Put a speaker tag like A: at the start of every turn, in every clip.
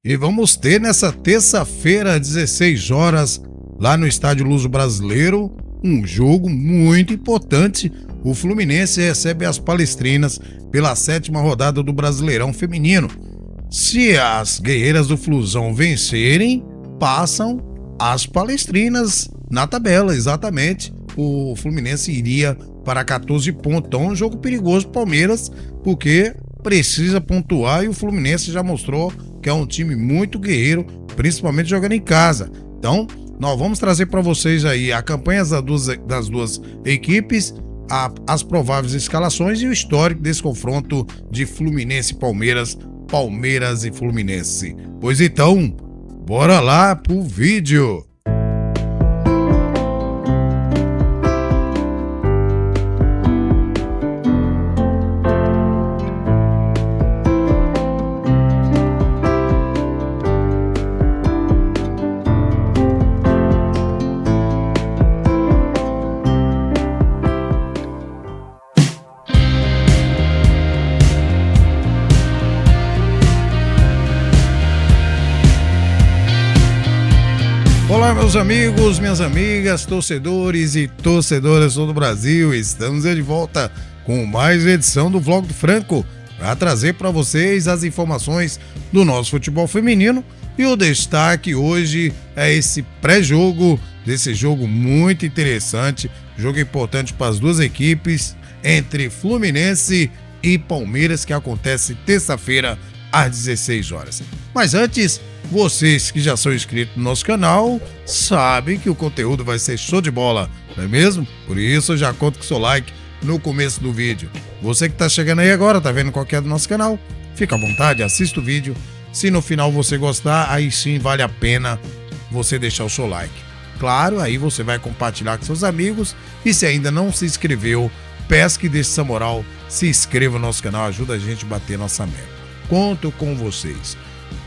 A: E vamos ter nessa terça-feira, às 16 horas, lá no Estádio Luso Brasileiro, um jogo muito importante. O Fluminense recebe as Palestrinas pela 7ª rodada do Brasileirão Feminino. Se as guerreiras do Flusão vencerem, passam as Palestrinas na tabela, exatamente. O Fluminense iria para 14 pontos. Então é um jogo perigoso para o Palmeiras, porque precisa pontuar e o Fluminense já mostrou que é um time muito guerreiro, principalmente jogando em casa. Então, nós vamos trazer para vocês aí a campanha das duas equipes, as prováveis escalações e o histórico desse confronto de Fluminense e Palmeiras, Palmeiras e Fluminense. Pois então, bora lá pro vídeo. Olá, meus amigos, minhas amigas, torcedores e torcedoras de todo o Brasil. Estamos de volta com mais uma edição do Vlog do Franco para trazer para vocês as informações do nosso futebol feminino. E o destaque hoje é esse pré-jogo desse jogo muito interessante, jogo importante para as duas equipes, entre Fluminense e Palmeiras, que acontece terça-feira às 16 horas. Mas antes, vocês que já são inscritos no nosso canal sabem que o conteúdo vai ser show de bola, não é mesmo? Por isso eu já conto com o seu like no começo do vídeo. Você que está chegando aí agora, tá vendo qual que é do nosso canal? Fica à vontade, assista o vídeo. Se no final você gostar, aí sim vale a pena você deixar o seu like. Claro, aí você vai compartilhar com seus amigos. E se ainda não se inscreveu, peço que deixe essa moral, se inscreva no nosso canal, ajuda a gente a bater nossa meta. Conto com vocês.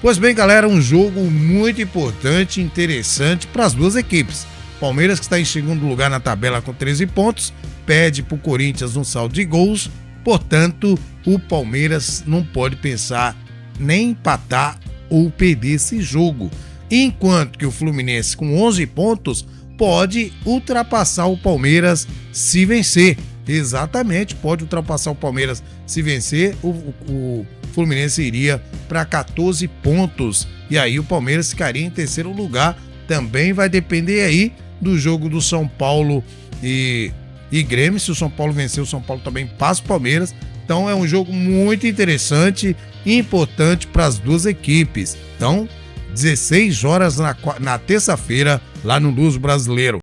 A: Pois bem, galera, um jogo muito importante e interessante para as duas equipes. Palmeiras, que está em segundo lugar na tabela com 13 pontos, perde para o Corinthians um saldo de gols. Portanto, o Palmeiras não pode pensar nem empatar ou perder esse jogo. Enquanto que o Fluminense, com 11 pontos, pode ultrapassar o Palmeiras se vencer. Exatamente, pode ultrapassar o Palmeiras se vencer. O Fluminense iria para 14 pontos. E aí o Palmeiras ficaria em terceiro lugar. Também vai depender aí do jogo do São Paulo e Grêmio. Se o São Paulo vencer, o São Paulo também passa o Palmeiras. Então é um jogo muito interessante e importante para as duas equipes. Então, 16 horas na terça-feira, lá no Luso Brasileiro.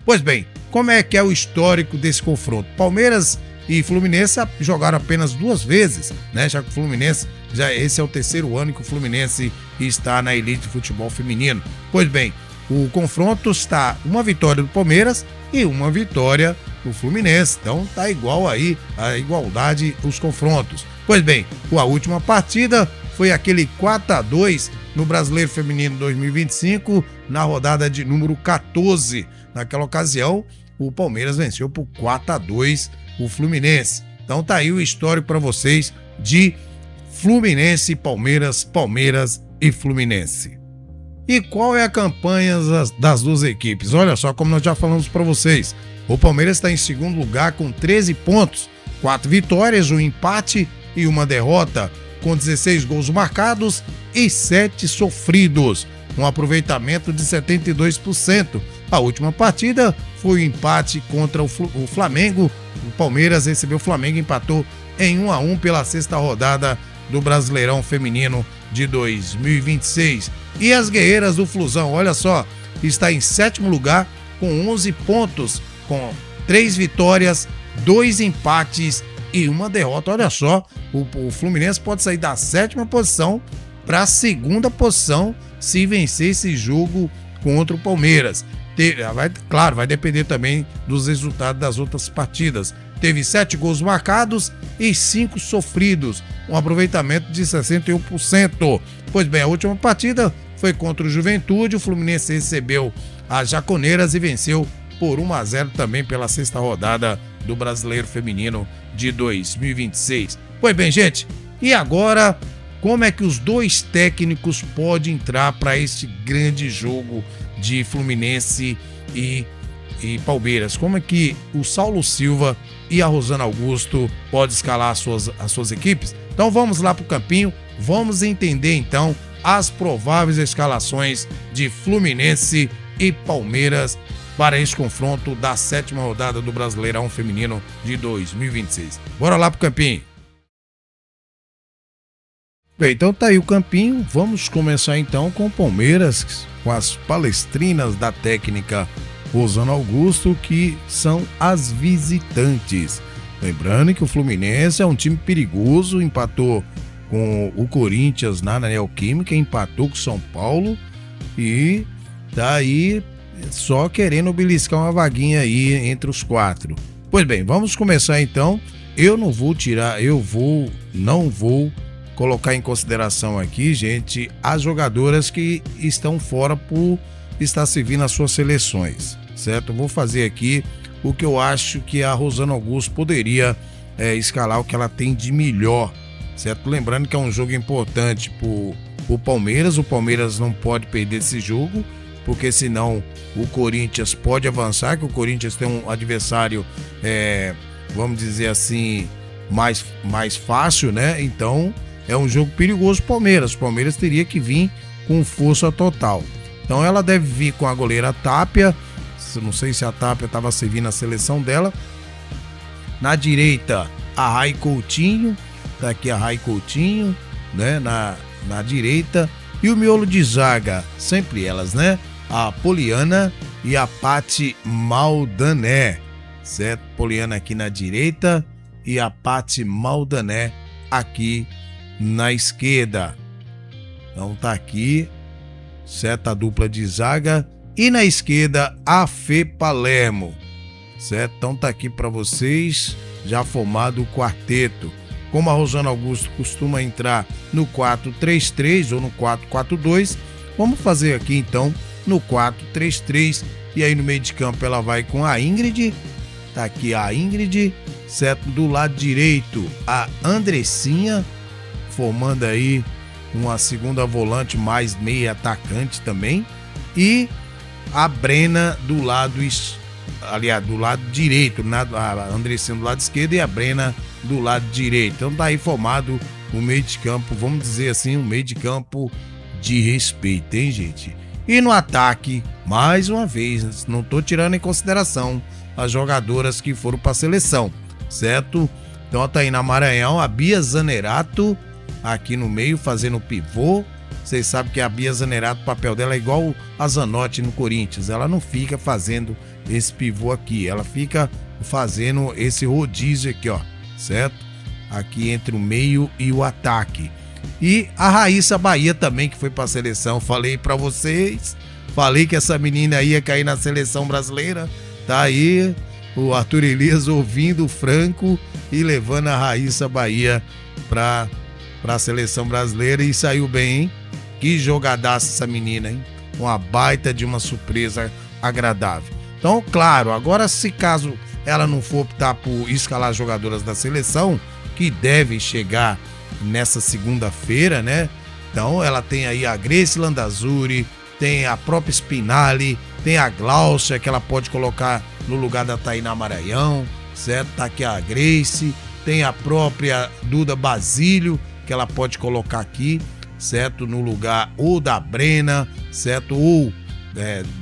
A: Pois bem, como é que é o histórico desse confronto? Palmeiras e Fluminense jogaram apenas 2 vezes, né? Já que o Fluminense, esse é o terceiro ano que o Fluminense está na elite de futebol feminino. Pois bem, o confronto está uma vitória do Palmeiras e uma vitória do Fluminense. Então tá igual aí, a igualdade os confrontos. Pois bem, a última partida foi aquele 4-2 no Brasileiro Feminino 2025, na rodada de número 14. Naquela ocasião, o Palmeiras venceu por 4-2 o Fluminense. Então tá aí o histórico para vocês de Fluminense e Palmeiras, Palmeiras e Fluminense. E qual é a campanha das duas equipes? Olha só, como nós já falamos para vocês, o Palmeiras está em segundo lugar com 13 pontos, 4 vitórias, um empate e uma derrota, com 16 gols marcados e 7 sofridos, um aproveitamento de 72%. A última partida foi o empate contra o Flamengo. O Palmeiras recebeu o Flamengo e empatou em 1-1 pela 6ª rodada do Brasileirão Feminino de 2026. E as guerreiras do Flusão, olha só, está em 7º lugar com 11 pontos, com 3 vitórias, 2 empates e uma derrota. Olha só, o Fluminense pode sair da 7ª posição para a 2ª posição se vencer esse jogo contra o Palmeiras. Claro, vai depender também dos resultados das outras partidas. Teve 7 gols marcados e 5 sofridos, um aproveitamento de 61%. Pois bem, a última partida foi contra o Juventude. O Fluminense recebeu as Jaconeiras e venceu por 1-0 também pela 6ª rodada do Brasileiro Feminino de 2026. Pois bem, gente, e agora como é que os dois técnicos podem entrar para esse grande jogo de Fluminense e Palmeiras. Como é que o Saulo Silva e a Rosana Augusto podem escalar as suas equipes? Então vamos lá para o campinho, vamos entender então as prováveis escalações de Fluminense e Palmeiras para esse confronto da 7ª rodada do Brasileirão Feminino de 2026. Bora lá pro campinho. Bem, então tá aí o campinho. Vamos começar então com o Palmeiras, com as palestrinas da técnica Rosana Augusto, que são as visitantes. Lembrando que o Fluminense é um time perigoso, empatou com o Corinthians na Neoquímica, empatou com o São Paulo e tá aí só querendo beliscar uma vaguinha aí entre os 4. Pois bem, vamos começar então. Não vou colocar em consideração aqui, gente, as jogadoras que estão fora por estar servindo as suas seleções, certo? Vou fazer aqui o que eu acho que a Rosana Augusto poderia escalar, o que ela tem de melhor, certo? Lembrando que é um jogo importante pro Palmeiras. O Palmeiras não pode perder esse jogo, porque senão o Corinthians pode avançar, que o Corinthians tem um adversário, vamos dizer assim, mais fácil, né? Então é um jogo perigoso pro Palmeiras. O Palmeiras teria que vir com força total. Então ela deve vir com a goleira Tapia. Não sei se a Tapia estava servindo a seleção dela. Na direita, a Rai Coutinho. Tá aqui a Rai Coutinho, né? Na direita. E o miolo de zaga, sempre elas, né? A Poliana e a Paty Maldané, certo? Poliana aqui na direita e a Paty Maldané aqui na esquerda. Então tá aqui, certo? A dupla de zaga. E na esquerda, a Fê Palermo, certo? Então tá aqui para vocês, já formado o quarteto. Como a Rosana Augusto costuma entrar no 4-3-3 ou no 4-4-2, vamos fazer aqui então no 4-3-3. E aí no meio de campo ela vai com a Ingrid, tá aqui a Ingrid, certo? Do lado direito, a Andressinha, formando aí uma segunda volante mais meia atacante também. E a Brena do lado direito, a Andressinha do lado esquerdo e a Brena do lado direito. Então tá aí formado o meio de campo, vamos dizer assim, um meio de campo de respeito, hein, gente? E no ataque, mais uma vez, não tô tirando em consideração as jogadoras que foram para a seleção, certo? Então tá aí na Maranhão a Bia Zanerato aqui no meio fazendo pivô. Vocês sabem que a Bia Zanerato, o papel dela é igual a Zanotti no Corinthians. Ela não fica fazendo esse pivô aqui, ela fica fazendo esse rodízio aqui, ó, certo? Aqui entre o meio e o ataque. E a Raíssa Bahia também, que foi para a seleção. Falei para vocês, falei que essa menina ia cair na seleção brasileira. Tá aí o Arthur Elias ouvindo o Franco e levando a Raíssa Bahia para a seleção brasileira e saiu bem, hein? Que jogadaça essa menina, hein? Uma baita de uma surpresa agradável. Então, claro, agora se caso ela não for optar por escalar jogadoras da seleção, que devem chegar nessa segunda-feira, né? Então ela tem aí a Grace Landazuri, tem a própria Spinali, tem a Glaucia, que ela pode colocar no lugar da Tainá Maranhão, certo? Tá aqui a Grace, tem a própria Duda Basílio, que ela pode colocar aqui, certo? No lugar ou da Brena, certo? Ou,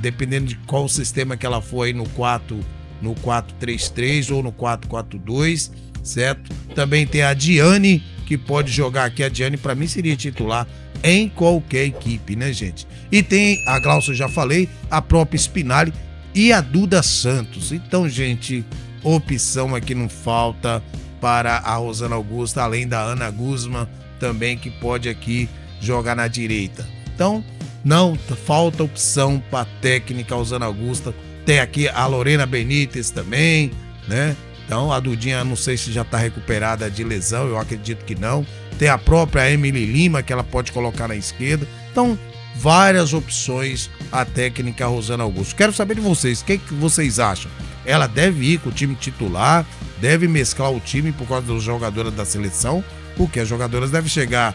A: dependendo de qual sistema que ela for aí no 4-3-3 ou no 4-4-2, certo? Também tem a Diane, que pode jogar aqui. A Diane, para mim, seria titular em qualquer equipe, né, gente? E tem a Glaucia, eu já falei, a própria Spinali e a Duda Santos. Então, gente, opção aqui não falta para a Rosana Augusto, além da Ana Guzman também, que pode aqui jogar na direita. Então, não falta opção para a técnica Rosana Augusto. Tem aqui a Lorena Benítez também, né? Então, a Dudinha, não sei se já está recuperada de lesão, eu acredito que não. Tem a própria Emily Lima, que ela pode colocar na esquerda. Então, várias opções a técnica Rosana Augusto. Quero saber de vocês, o que vocês acham? Ela deve ir com o time titular, deve mesclar o time por causa dos jogadores da seleção, porque as jogadoras devem chegar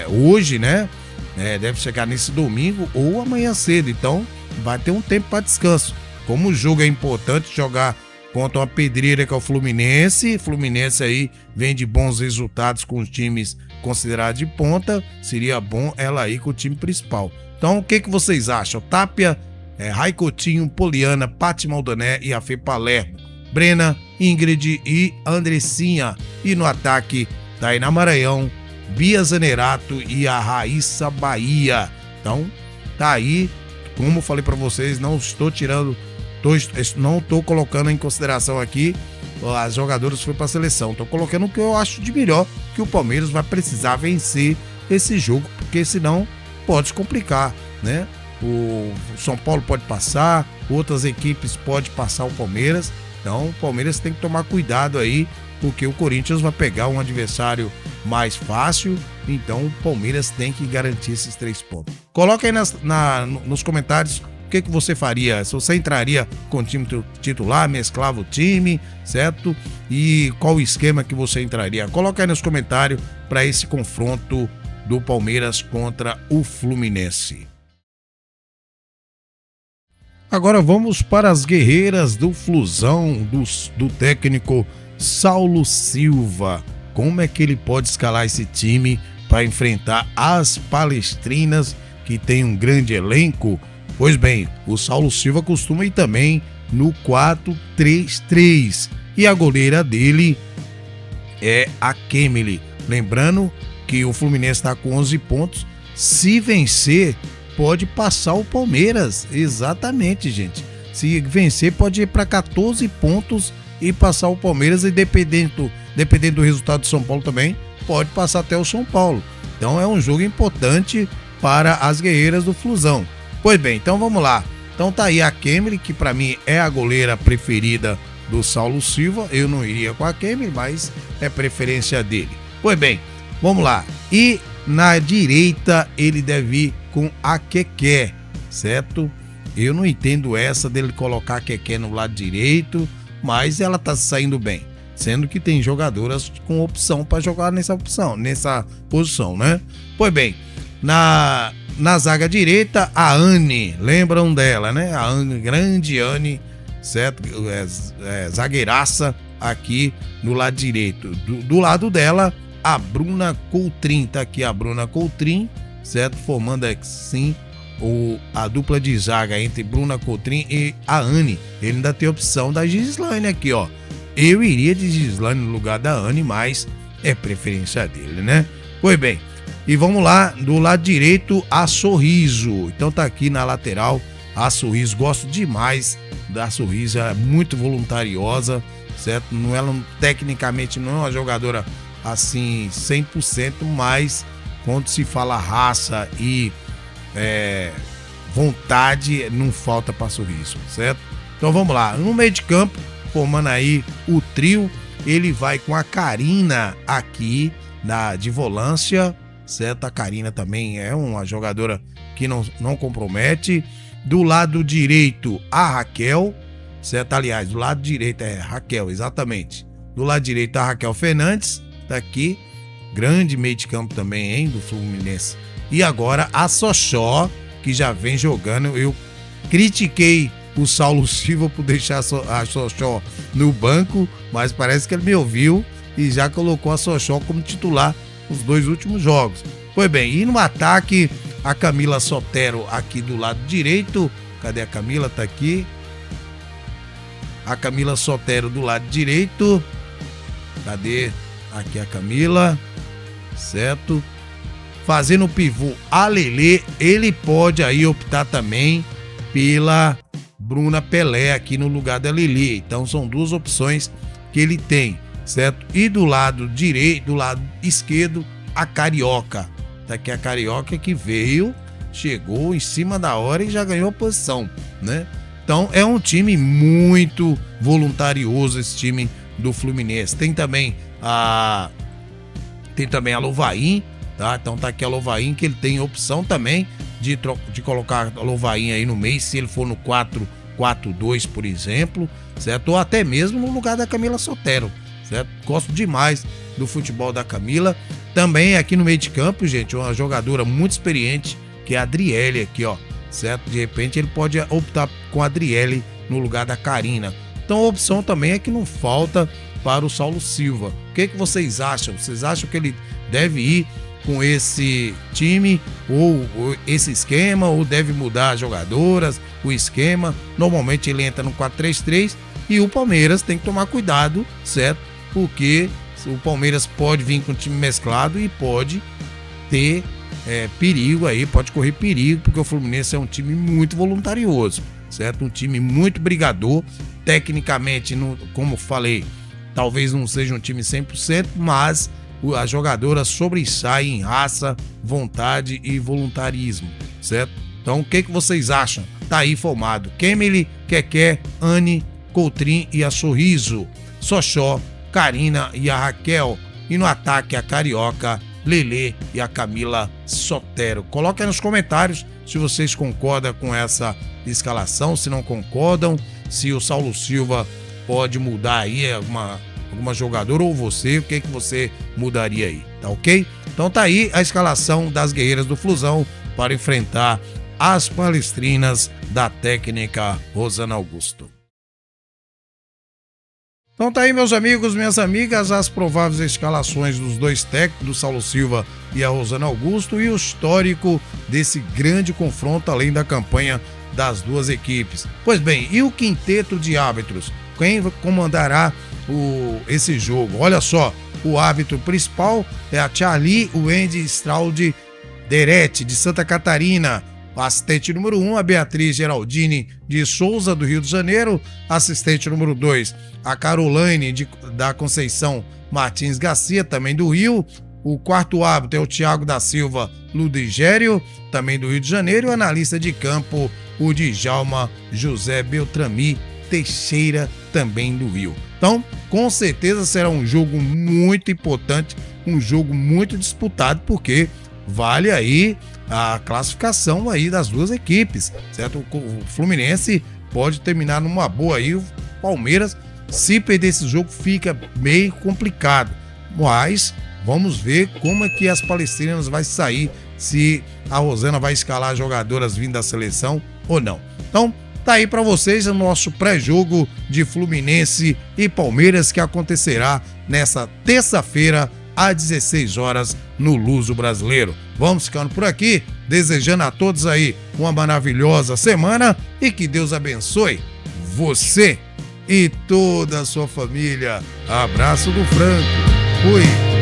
A: hoje, né? Deve chegar nesse domingo ou amanhã cedo. Então vai ter um tempo para descanso. Como o jogo é importante, jogar contra uma pedreira que é o Fluminense. Fluminense aí vem de bons resultados com os times considerados de ponta. Seria bom ela ir com o time principal. Então o que vocês acham? Tapia, Raicotinho, Poliana, Pati Maldané e a Fê Palermo. Brena, Ingrid e Andressinha. E no ataque, Tainá Maranhão, Bia Zanerato e a Raíssa Bahia. Então, tá aí. Como eu falei pra vocês, não estou tirando, não estou colocando em consideração aqui as jogadoras que foram pra seleção. Estou colocando o que eu acho de melhor, que o Palmeiras vai precisar vencer esse jogo, porque senão pode complicar, né? O São Paulo pode passar, outras equipes podem passar o Palmeiras. Então o Palmeiras tem que tomar cuidado aí, porque o Corinthians vai pegar um adversário mais fácil. Então o Palmeiras tem que garantir esses 3 pontos. Coloca aí nos comentários o que você faria. Se você entraria com o time titular, mesclava o time, certo? E qual o esquema que você entraria? Coloca aí nos comentários para esse confronto do Palmeiras contra o Fluminense. Agora vamos para as guerreiras do Flusão, do técnico Saulo Silva. Como é que ele pode escalar esse time para enfrentar as palestrinas, que tem um grande elenco? Pois bem, o Saulo Silva costuma ir também no 4-3-3. E a goleira dele é a Kemily. Lembrando que o Fluminense está com 11 pontos. Se vencer, pode passar o Palmeiras. Exatamente, gente. Se vencer, pode ir para 14 pontos e passar o Palmeiras. E dependendo do resultado do São Paulo também, pode passar até o São Paulo. Então é um jogo importante para as guerreiras do Flusão. Pois bem, então vamos lá. Então tá aí a Kemily, que para mim é a goleira preferida do Saulo Silva. Eu não iria com a Kemily, mas é preferência dele. Pois bem, vamos lá. E na direita ele deve ir com a Keké, certo? Eu não entendo essa dele colocar a Keké no lado direito, mas ela tá saindo bem, sendo que tem jogadoras com opção para jogar nessa posição, né? Pois bem, na zaga direita, a Anne, lembram dela, né? A Anne, grande Anne, certo? Zagueiraça aqui no lado direito. Do lado dela, a Bruna Coutrin, tá aqui a Bruna Coutrin, certo? Formando assim a dupla de zaga entre Bruna Coutrin e a Anne. Ele ainda tem a opção da Gislaine aqui, ó. Eu iria de Gislaine no lugar da Anne, mas é preferência dele, né? Pois bem, e vamos lá, do lado direito, a Sorriso. Então tá aqui na lateral, a Sorriso. Gosto demais da Sorriso, ela é muito voluntariosa, certo? Ela tecnicamente não é uma jogadora assim 100%, mas quando se fala raça e vontade, não falta para Sorriso, certo? Então vamos lá, no meio de campo, formando aí o trio, ele vai com a Karina aqui de volância, certo? A Karina também é uma jogadora que não compromete. Do lado direito, a Raquel, certo? Aliás, do lado direito é Raquel, exatamente. Do lado direito, a Raquel Fernandes, tá aqui. Grande meio de campo também, hein, do Fluminense. E agora a Sochó, que já vem jogando. Eu critiquei o Saulo Silva por deixar a Sochó no banco, mas parece que ele me ouviu e já colocou a Sochó como titular nos 2 últimos jogos. Pois bem, e no ataque, a Camila Sotero aqui do lado direito. Cadê a Camila? Tá aqui. A Camila Sotero do lado direito. Cadê? Aqui a Camila, certo? Fazendo o pivô a Lelê, ele pode aí optar também pela Bruna Pelé aqui no lugar da Lelê. Então são 2 opções que ele tem, certo? E do lado direito, do lado esquerdo, a Carioca. Tá aqui a Carioca que chegou em cima da hora e já ganhou a posição, né? Então é um time muito voluntarioso, esse time do Fluminense. Tem também a Lovain, tá? Então tá aqui a Lovain, que ele tem opção também de colocar a Lovain aí no meio, se ele for no 4-4-2, por exemplo, certo? Ou até mesmo no lugar da Camila Sotero, certo? Gosto demais do futebol da Camila. Também aqui no meio de campo, gente, uma jogadora muito experiente, que é a Adriele aqui, ó, certo? De repente ele pode optar com a Adriele no lugar da Karina. Então a opção também é que não falta para o Saulo Silva. O que vocês acham? Vocês acham que ele deve ir com esse time ou esse esquema, ou deve mudar as jogadoras, o esquema? Normalmente ele entra no 4-3-3 e o Palmeiras tem que tomar cuidado, certo? Porque o Palmeiras pode vir com um time mesclado e pode ter perigo aí, pode correr perigo, porque o Fluminense é um time muito voluntarioso, certo? Um time muito brigador, tecnicamente, como falei, talvez não seja um time 100%, mas as jogadoras sobressaem em raça, vontade e voluntarismo, certo? Então, o que vocês acham? Tá aí formado: Kemily, Keké, Anne, Coutrin e a Sorriso, Sochó, Karina e a Raquel. E no ataque, a Carioca, Lelê e a Camila Sotero. Coloque aí nos comentários se vocês concordam com essa escalação, se não concordam, se o Saulo Silva pode mudar aí alguma jogadora, ou você, o que você mudaria aí, tá ok? Então tá aí a escalação das guerreiras do Flusão para enfrentar as palestrinas da técnica Rosana Augusto. Então tá aí, meus amigos, minhas amigas, as prováveis escalações dos dois técnicos, do Saulo Silva e a Rosana Augusto, e o histórico desse grande confronto, além da campanha das duas equipes. Pois bem, e o quinteto de árbitros? Quem comandará esse jogo? Olha só, o árbitro principal é a Charlie Wendy Straud Derete, de Santa Catarina. Assistente número 1, a Beatriz Geraldine de Souza, do Rio de Janeiro. Assistente número 2, a Caroline da Conceição Martins Garcia, também do Rio. O quarto árbitro é o Thiago da Silva Ludigério, também do Rio de Janeiro. E o analista de campo, o Djalma José Beltrami Teixeira, também do Rio. Então, com certeza será um jogo muito importante, um jogo muito disputado, porque vale aí a classificação aí das duas equipes, certo? O Fluminense pode terminar numa boa aí, o Palmeiras, se perder esse jogo, fica meio complicado. Mas vamos ver como é que as palestrinas vai sair, se a Rosana vai escalar jogadoras vindo da seleção ou não. Então, tá aí para vocês o nosso pré-jogo de Fluminense e Palmeiras, que acontecerá nessa terça-feira, às 16 horas, no Luso Brasileiro. Vamos ficando por aqui, desejando a todos aí uma maravilhosa semana e que Deus abençoe você e toda a sua família. Abraço do Franco. Fui.